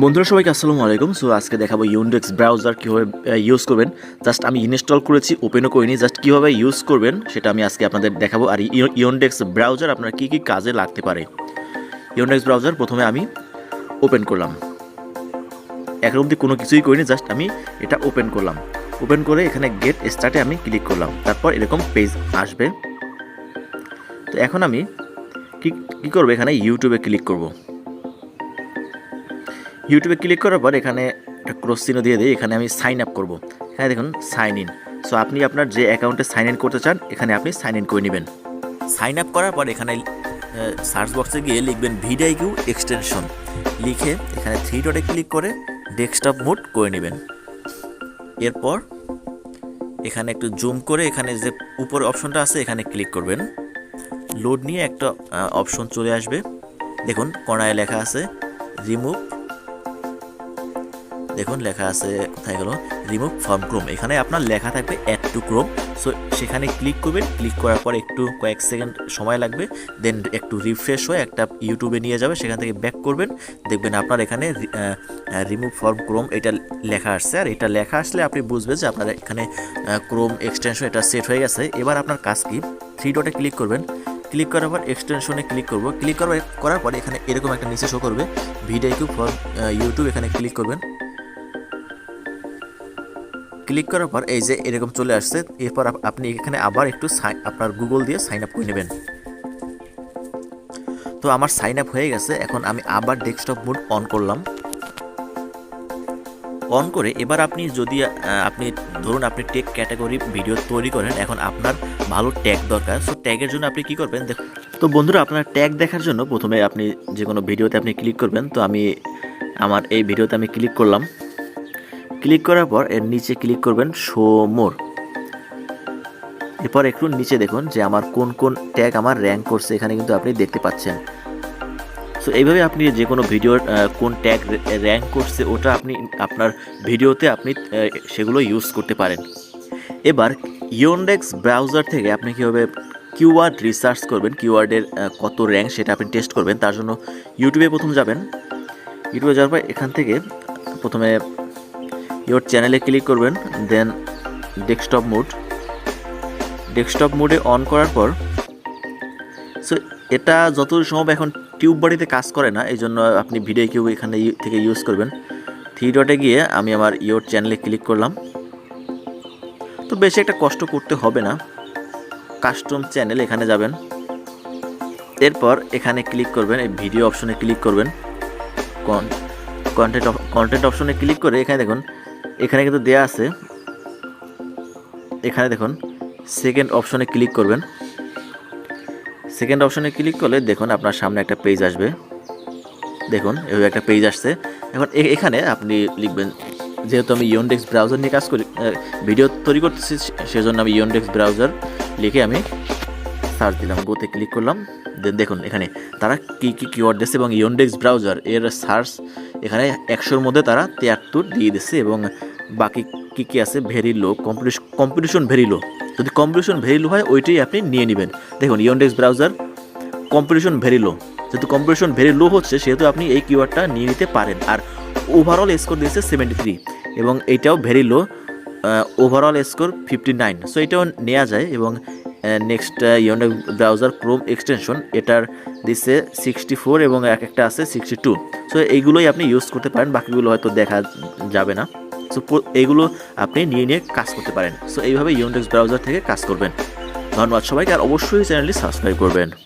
বন্ধুরা সবাইকে আসসালামু আলাইকুম। সো আজকে দেখাবো Yandex ব্রাউজার কীভাবে ইউজ করবেন। জাস্ট আমি ইনস্টল করেছি, ওপেনও করিনি, জাস্ট কীভাবে ইউজ করবেন সেটা আমি আজকে আপনাদের দেখাবো। আর Yandex ব্রাউজার আপনার কী কী কাজে লাগতে পারে। Yandex ব্রাউজার প্রথমে আমি ওপেন করলাম, এখন অবধি কোনো কিছুই করিনি, জাস্ট আমি এটা ওপেন করলাম। ওপেন করে এখানে গেট স্টার্টে আমি ক্লিক করলাম, তারপর এরকম পেজ আসবে। তো এখন আমি কী করবো, এখানে ইউটিউবে ক্লিক করব। ইউটিউবে ক্লিক করার পর এখানে একটা ক্রস চিহ্ন দিয়ে দিই, এখানে আমি সাইন আপ করবো। এখানে দেখুন সাইন ইন। সো আপনি আপনার যে অ্যাকাউন্টে সাইন ইন করতে চান এখানে আপনি সাইন ইন করে নেবেন। সাইন আপ করার পর এখানে সার্চ বক্সে গিয়ে লিখবেন ভিডিআইকিউ এক্সটেনশন, লিখে এখানে 3 ডটে ক্লিক করে ডেস্কটপ মোড করে নেবেন। এরপর এখানে একটু জুম করে এখানে যে উপরে অপশনটা আছে এখানে ক্লিক করবেন। লোড নিয়ে একটা অপশন চলে আসবে, দেখুন কর্নারে লেখা আছে রিমুভ, দেখুন লেখা আছে কোথায় গেল, রিমুভ ফ্রম ক্রোম। এখানে আপনার লেখা থাকবে অ্যাড টু ক্রোম। সো সেখানে ক্লিক করবেন, ক্লিক করার পর একটু কয়েক সেকেন্ড সময় লাগবে, দেন একটু রিফ্রেশ হয়ে একটা ইউটিউবে নিয়ে যাবে, সেখান থেকে ব্যাক করবেন, দেখবেন আপনার এখানে রিমুভ ফ্রম ক্রোম এটা লেখা আসছে। আর এটা লেখা আসলে আপনি বুঝবেন যে আপনার এখানে ক্রোম এক্সটেনশন এটা সেট হয়ে গেছে। এবার আপনার কাজ কি, 3 ডটে ক্লিক করবেন, ক্লিক করার পর এক্সটেনশনে ক্লিক করব। ক্লিক করার পর এখানে এরকম একটা নিচে শো করবে ভিডিআইকিউ ফর ইউটিউব, এখানে ক্লিক করবেন। ক্লিক করার পর এই যে এরকম চলে আসছে। এরপর আপনি এখানে আবার একটু আপনার গুগল দিয়ে সাইন আপ করে নেবেন। তো আমার সাইন আপ হয়ে গেছে। এখন আমি আবার ডেস্কটপ মোড অন করলাম। অন করে এবার আপনি যদি আপনি ধরুন আপনি টেক ক্যাটাগরি ভিডিও তৈরি করেন, এখন আপনার ভালো ট্যাগ দরকার। সো ট্যাগের জন্য আপনি কি করবেন, দেখুন। তো বন্ধুরা আপনার ট্যাগ দেখার জন্য প্রথমে আপনি যে কোনো ভিডিওতে আপনি ক্লিক করবেন। তো আমি আমার এই ভিডিওতে আমি ক্লিক করলাম। ক্লিক করার পর এর নিচে ক্লিক করবেন শো মোর। এরপর একটু নিচে দেখুন যে আমার কোন কোন ট্যাগ আমার র্যাঙ্ক করছে, এখানে কিন্তু আপনি দেখতে পাচ্ছেন। সো এইভাবে আপনি যে কোনো ভিডিওর কোন ট্যাগ র্যাঙ্ক করছে ওটা আপনি আপনার ভিডিওতে আপনি সেগুলো ইউজ করতে পারেন। এবার Yandex ব্রাউজার থেকে আপনি কীভাবে কিওয়ার্ড রিসার্চ করবেন, কিওয়ার্ডের কত র্যাঙ্ক সেটা আপনি টেস্ট করবেন। তার জন্য ইউটিউবে প্রথম যাবেন। ইউটিউবে যাওয়ার পর এখান থেকে প্রথমে ইয়োর চ্যানেলে ক্লিক করবেন, দেন ডেস্কটপ মোডে অন করার পর সো এটা যতদূর সম্ভব এখন টিউব বাড়িতে কাজ করে না, এই জন্য আপনি ভিডিআইকিউ এখানে থেকে ইউজ করবেন। 3 ডটে গিয়ে আমি আমার ইয়োর চ্যানেলে ক্লিক করলাম। তো বেশি একটা কষ্ট করতে হবে না, কাস্টম চ্যানেল এখানে যাবেন। এরপর এখানে ক্লিক করবেন, এই ভিডিও অপশনে ক্লিক করবেন, কন্টেন্ট অপশনে ক্লিক করে এখানে দেখুন, এখানে কিন্তু দেয়া আছে, এখানে দেখুন সেকেন্ড অপশনে ক্লিক করবেন। সেকেন্ড অপশনে ক্লিক করলে দেখুন আপনার সামনে একটা পেজ আসবে, দেখুন এভাবে একটা পেজ আসছে। এখন এখানে আপনি লিখবেন, যেহেতু আমি Yandex ব্রাউজার নিয়ে কাজ করি, ভিডিও তৈরি করতেছি, সেজন্য আমি Yandex ব্রাউজার লিখে আমি সার্চ দিলাম, গোতে ক্লিক করলাম। দেন দেখুন এখানে তারা কী কী কিওয়ার্ড দিচ্ছে এবং Yandex ব্রাউজার এর সার্চ এখানে 100-র মধ্যে তারা 73 দিয়ে দিচ্ছে এবং বাকি কী কী আছে very low, competition very low. যদি কম্পিটিশন ভেরি লো হয় ওইটাই আপনি নিয়ে নেবেন। দেখুন Yandex browser competition very low, যেহেতু কম্পিটিশন ভেরি লো হচ্ছে সেহেতু আপনি এই কিওয়ার্ডটা নিয়ে নিতে পারেন। আর ওভারঅল স্কোর দিয়েছে 73 এবং এইটাও very low, overall score 59। So এটাও নেওয়া যায়। এবং next Yandex browser Chrome extension এটার দিচ্ছে 64 এবং একটা আছে 62। সো এইগুলোই আপনি ইউজ করতে পারেন, বাকিগুলো হয়তো দেখা যাবে না। সো এইগুলো আপনি নিয়ে কাজ করতে পারেন। সো এইভাবে Yandex ব্রাউজার থেকে কাজ করবেন। ধন্যবাদ সবাইকে, আর অবশ্যই চ্যানেলটি সাবস্ক্রাইব করবেন।